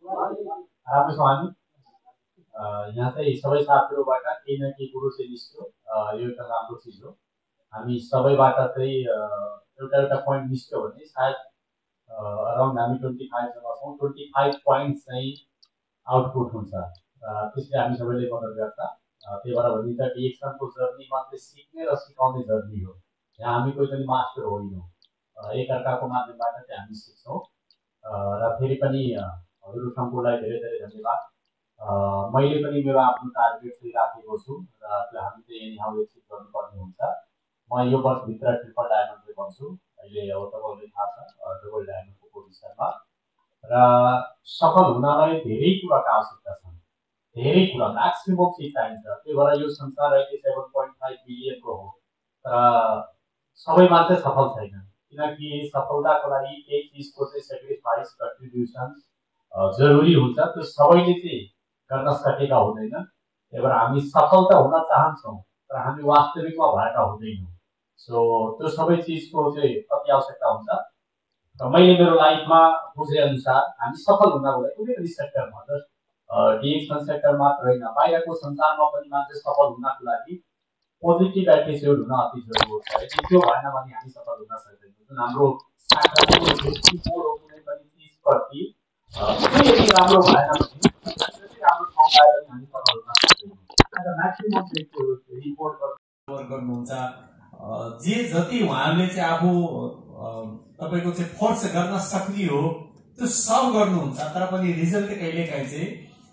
राम्रो छौँ हामी। यहाँ चाहिँ सबै साथीहरूबाट केही न केही कुरो चाहिँ निस्क्यो। यो एउटा राम्रो चिज हो। हामी सबैबाट चाहिँ एउटा पोइन्ट निस्क्यो भने सायद अराउन्ड हामी 25 जना छौँ। 25 पोइन्ट चाहिँ आउटपुट हुन्छ। त्यसले हामी सबैले मद्दत गर्छ। त्यही भएर भनिन्छ डिएक्सनको जर्नी मात्रै सिक्ने र सिकाउने जर्नी हो। यहाँ हामी कोही पनि मास्टर होइनौँ। एकअर्काको माध्यमबाट चाहिँ हामी सिक्छौँ। र फेरि पनि हजुर सम्पूर्णलाई धेरै धेरै धन्यवाद। मैले पनि मेरो आफ्नो टार्गेट चाहिँ राखेको छु र त्यो हामी चाहिँ एनीहाउ एचिभ गर्नुपर्ने हुन्छ। म यो वर्षभित्र ट्रिपल डायमन्ड चाहिँ भन्छु। अहिले अब तपाईँलाई थाहा छ डबल डायमन्डको पोजिसनमा। र सफल हुनलाई धेरै कुराको आवश्यकता छ। धेरै कुरा म्याक्सिमम चिज चाहिन्छ। त्यही भएर यो संसार अहिले 7.5 बिलियनको हो। तर सबै मान्छे सफल छैन, किनकि सफलताको लागि केही चिजको चाहिँ सेक्रिफाइस कन्ट्रिब्युसन जरुरी हुन्छ। त्यो सबैले चाहिँ गर्न सकेका हुँदैन। त्यही भएर हामी सफल त हुन चाहन्छौँ तर हामी वास्तविकमा भएका हुँदैनौँ। सो त्यो सबै चिजको चाहिँ कति आवश्यकता हुन्छ। र मैले मेरो लाइफमा बुझे अनुसार हामी सफल हुनको लागि कुनै पनि सेक्टरमा डिएक्सन सेक्टर मात्र होइन, बाहिरको संसारमा पनि मान्छे सफल हुनको लागि पोजिटिभ एटिट्युड हुन अति जरुरी छ। यदि त्यो भएन भने हामी सफल हुन सक्दैनौँ। जुन हाम्रो दृष्टिकोण हो कुनै पनि चिजप्रति त्यो यदि राम्रो भएन भने राम्रो ठाउँ पाएर हामी सफल हुन सक्दैनौँ। आज म्याक्सिमम रिपोर्ट गर्नुहुन्छ। जे जति उहाँहरूले चाहिँ आफू तपाईको चाहिँ फोर्स गर्न सक्ने हो त्यो सब गर्नुहुन्छ, तर पनि रिजल्ट कहिलेकाहीँ चाहिँ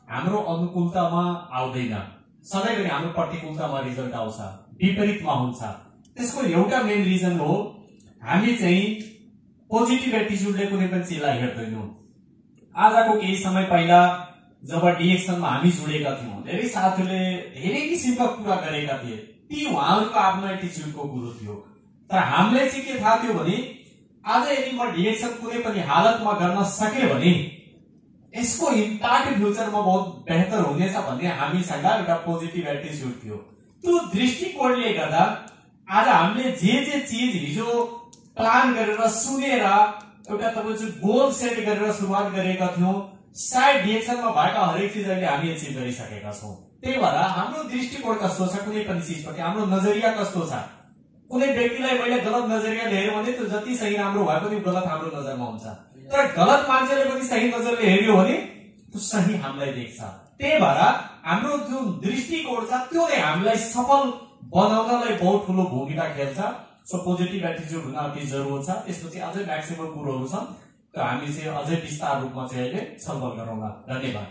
हाम्रो अनुकूलतामा आउँदैन। सधैँभरि हाम्रो प्रतिकूलतामा रिजल्ट आउँछ, विपरीतमा हुन्छ। त्यसको एउटा मेन रिजन हो हामी चाहिँ पोजिटिभ एटिट्युडले कुनै पनि चिजलाई हेर्दैनौँ। आजको केही समय पहिला जब डिएक्सनमा हामी जोडेका थियौँ, धेरै साथीहरूले धेरै किसिमका कुरा गरेका थिए। ती उहाँहरूको आफ्नो एटिट्युडको कुरो थियो। तर हामीले चाहिँ के थाहा थियो भने आज यदि म डिएक्सन कुनै पनि हालतमा गर्न सके भने यसको इम्प्याक्ट फ्युचरमा बहुत बेहतर हुनेछ भन्ने हामीसँग एउटा पोजिटिभ एटिट्युड थियो। त्यो दृष्टिकोणले गर्दा आज हामीले जे चिज हिजो प्लान गरेर सुनेर एउटा तपाईको गोल सेट गरेर सुरुवात गरेका थियौँ, सायद डिएक्सनमा भएका हरेक चिज अहिले हामी एचिभ गरिसकेका छौँ। त्यही भएर हाम्रो दृष्टिकोण कस्तो छ, कुनै पनि चिजप्रति हाम्रो नजरिया कस्तो छ। कुनै व्यक्तिलाई मैले गलत नजरियाले हेर्यो भने त्यो जति सही राम्रो भए पनि गलत हाम्रो नजरमा हुन्छ। तर गलत मान्छेले पनि सही नजरले हेर्यो भने त्यो सही हामीलाई देख्छ। त्यही भएर हाम्रो जुन दृष्टिकोण छ त्यो नै हामीलाई सफल बनाउनलाई बहुत ठुलो भूमिका खेल्छ। सो पोजिटिभ एटिट्युड हुन अति जरुरी छ। त्यसपछि अझै म्याक्सिमम कुरोहरू छन्, त्यो हामी चाहिँ अझै विस्तार रूपमा चाहिँ अहिले छलफल गरौँला। धन्यवाद।